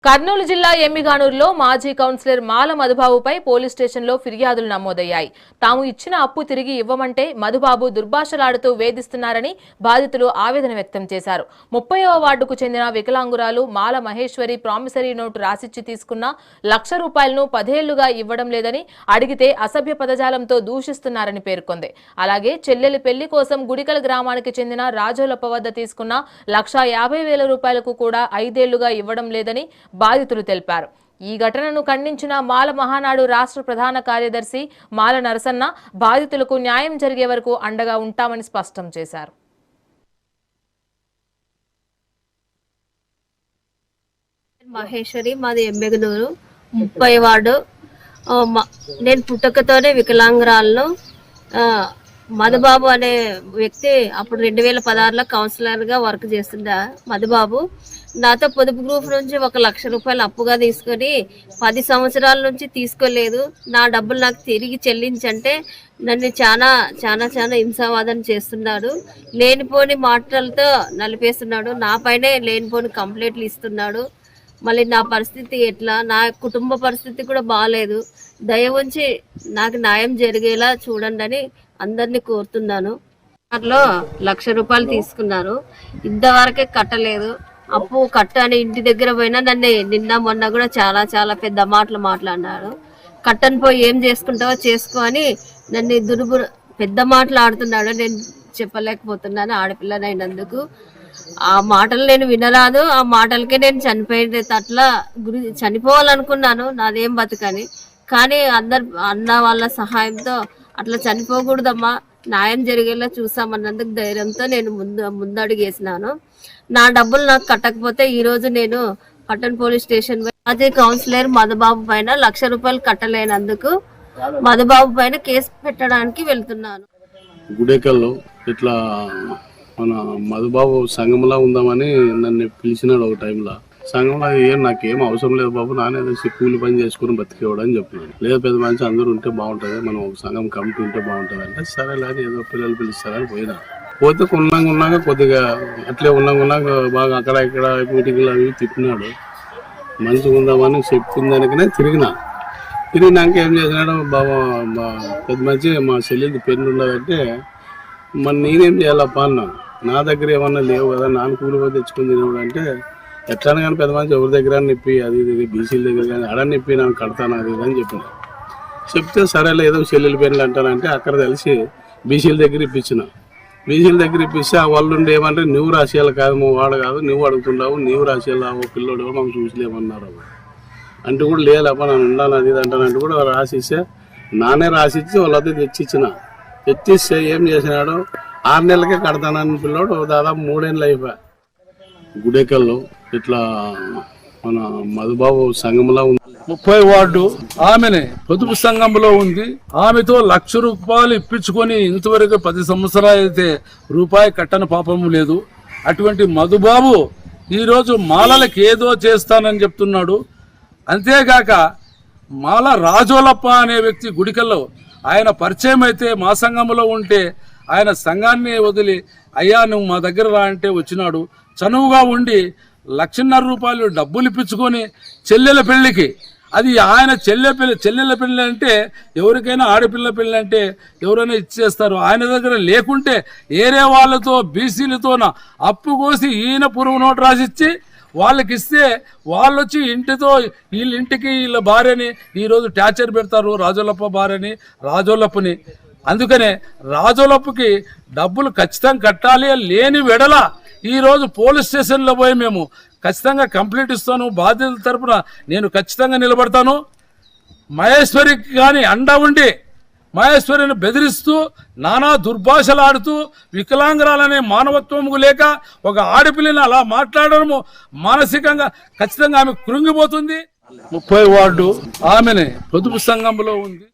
కర్నూలు జిల్లా ఎమ్మిగానూరులో మాజీ కౌన్సిలర్ మాల మధుబాబుపై పోలీస్ స్టేషన్లో ఫిర్యాదులు నమోదయ్యాయి. తాము ఇచ్చిన అప్పు తిరిగి ఇవ్వమంటే మధుబాబు దుర్భాషలాడుతూ వేధిస్తున్నారని బాధితులు ఆవేదన వ్యక్తం చేశారు. 30వ వార్డుకు చెందిన వికలాంగురాలు మాల మహేశ్వరి ప్రామిసరీ నోటు రాసిచ్చి తీసుకున్న ₹1,00,000 10 ఏళ్లుగా ఇవ్వడం లేదని అడిగితే అసభ్య పదజాలంతో దూషిస్తున్నారని పేర్కొంది. అలాగే చెల్లెలి పెళ్లి కోసం గుడికల్ గ్రామానికి చెందిన రాజోలప్ప వద్ద తీసుకున్న ₹1,50,000 కూడా 5 ఏళ్లుగా ఇవ్వడం లేదని బాధితులు తెలిపారు. ఈ ఘటనను ఖండించిన మాల మహానాడు రాష్ట్ర ప్రధాన కార్యదర్శి మాల నరసన్న బాధితులకు న్యాయం జరిగే వరకు అండగా ఉంటామని స్పష్టం చేశారు. మహేశ్వరి, మాది ఎమ్మెగనూరు 30 వార్డు. నేను పుట్టకతోనే వికలాంగురాలను. మధుబాబు అనే వ్యక్తి అప్పుడు 2016లో కౌన్సిలర్గా వర్క్ చేస్తుండే మధుబాబు నాతో పొదుపు గ్రూప్ నుంచి ₹1,00,000 అప్పుగా తీసుకొని 10 సంవత్సరాల నుంచి తీసుకోలేదు. నా డబ్బులు నాకు తిరిగి చెల్లించంటే నన్ను చాలా చాలా చాలా హింసావాదన చేస్తున్నాడు. లేనిపోని మాటలతో నలిపేస్తున్నాడు. నా పైనే లేనిపోని కంప్లైంట్లు ఇస్తున్నాడు. మళ్ళీ నా పరిస్థితి ఎట్లా, నా కుటుంబ పరిస్థితి కూడా బాగాలేదు. దయ ఉంచి నాకు న్యాయం జరిగేలా చూడండి అని అందరినీ కోరుతున్నాను. వారిలో ₹1,00,000 తీసుకున్నారు. ఇంతవరకే కట్టలేదు. అప్పు కట్టని ఇంటి దగ్గర పోయినా నన్ను నిన్న మొన్న కూడా చాలా చాలా పెద్ద మాటలు మాట్లాడినాడు. కట్టని పోయి ఏం చేసుకుంటావో చేసుకో అని నన్ను పెద్ద మాటలు ఆడుతున్నాడు. నేను చెప్పలేకపోతున్నాను ఆడపిల్లనైనందుకు. ఆ మాటలు నేను వినరాదు. ఆ మాటలకే నేను చనిపోయేటట్లా చనిపోవాలనుకున్నాను, నాదేం బతుకని. కానీ అన్న వాళ్ళ సహాయంతో అట్లా చనిపోకూడదమ్మా, న్యాయం జరిగేలా చూసామన్నందుకు ధైర్యంతో నేను ముందడుగేసినాను. నా డబ్బులు నాకు కట్టకపోతే ఈరోజు నేను పట్టణ పోలీస్ స్టేషన్ మాజీ కౌన్సిలర్ మధుబాబు పైన ₹1,00,000 కట్టలేనందుకు మధుబాబు పైన కేసు పెట్టడానికి వెళ్తున్నాను. గుడేకల్లో ఇట్లా మన మధుబాబు సంఘంలో ఉందామని నన్ను పిలిచినాడు. ఒక టైంలో సంఘంలో నాకేం అవసరం లేదు బాబు, నానేదో కూలి పని చేసుకుని బతికేవాడు అని చెప్పినాడు. లేదు పెద్ద మంచి అందరూ ఉంటే బాగుంటుంది, మనం ఒక సంఘం కమిటీ ఉంటే బాగుంటుంది అంటే సరే లేదు ఏదో పిల్లలు పిలుస్తారని పోయినా. పోతే ఉన్నాక కొద్దిగా అట్లే ఉన్నాక బాగా అక్కడ ఇక్కడ మీటింగ్లు అవి తిప్పినాడు. మంచిగా ఉందామని చెప్పిన దానికనే తిరిగినాక ఏం చేసినాడు బాబా, పెద్ద మంచి మా చెల్లెది పెళ్లి ఉండదంటే మరి నేనేం చేయాలప్పా అన్నాను. నా దగ్గర ఏమన్నా లేవు కదా, నాన్న కూలి పోయి తెచ్చుకుని తినేవాడు అంటే ఎట్లా కానీ పెద్ద మంచి ఎవరి దగ్గర నిప్పి అది ఇది బీసీల దగ్గర కానీ అడ నిప్పి నాకు కడతాను అది ఇది అని చెప్తే సరేలే ఏదో చెల్లెలు పెళ్ళి అంటానంటే అక్కడ తెలిసి బీసీల దగ్గర ఇప్పించిన. బీసీల దగ్గర ఇప్పిస్తే ఆ వాళ్ళు ఉండి ఏమంటే నువ్వు రాసేయాలి కాదు, మా వాడు కాదు, నువ్వు అడుగుతున్నావు, నువ్వు రాసేయాలి, ఓ పిల్లోడు మాకు చూసలేమన్నారు అంటే కూడా లేదప్ప నన్ను ఉండాలి అది ఇది అంటానంటే కూడా రాసిస్తే నానే రాసిచ్చి వాళ్ళతో తెచ్చిస్తే ఏం చేసినాడు 6 నెలలకే కడతానని పిల్లోడు దాదాపు 3 ఏళ్ళు అయిపోయా. గుడేకల్లో ఇట్లా మన మధుబాబు సంఘంలో ఉంది 30 వార్డు. ఆమెనే పొదుపు సంఘంలో ఉంది. ఆమెతో ₹1,00,000 ఇప్పించుకొని ఇంతవరకు 10 సంవత్సరాలు అయితే రూపాయి కట్టని పాపము లేదు. అటువంటి మధుబాబు ఈరోజు మాలలకు ఏదో చేస్తానని చెప్తున్నాడు. అంతేగాక మాల రాజోలప్ప అనే వ్యక్తి గుడికల్లో ఆయన పరిచయం అయితే మా సంఘంలో ఉంటే ఆయన సంఘాన్ని వదిలి అయ్యా నువ్వు మా దగ్గర రా అంటే వచ్చినాడు. చనువుగా ఉండి ₹1,50,000 డబ్బులు ఇప్పించుకొని చెల్లెల పెళ్లికి, అది ఆయన చెల్లెల పెళ్లి అంటే ఎవరికైనా ఆడపిల్ల పెళ్లి అంటే ఎవరైనా ఇచ్చేస్తారు. ఆయన దగ్గర లేకుంటే ఏరే వాళ్ళతో బీసీలతోన అప్పు కోసి ఈయన పురుగు నోటు రాసిచ్చి వాళ్ళకి ఇస్తే వాళ్ళు వచ్చి వీళ్ళ భార్యని ఈరోజు టార్చర్ పెడతారు, రాజోలప్ప భార్యని రాజోలప్పని. అందుకనే రాజోలప్పకి డబ్బులు ఖచ్చితంగా కట్టాలి. లేని వెడల ఈరోజు పోలీస్ స్టేషన్లో పోయి మేము ఖచ్చితంగా కంప్లైంట్ ఇస్తాను. బాధ్యతల తరపున నేను ఖచ్చితంగా నిలబడతాను. మహేశ్వరికి కానీ అండా ఉండి మహేశ్వరిని బెదిరిస్తూ నానా దుర్భాషలాడుతూ వికలాంగురాలనే మానవత్వం లేక ఒక ఆడపిల్లని అలా మాట్లాడడము మానసికంగా ఖచ్చితంగా ఆమె కృంగిపోతుంది. 30 వార్డు. ఆమెనే పొదుపు సంఘంలో ఉంది.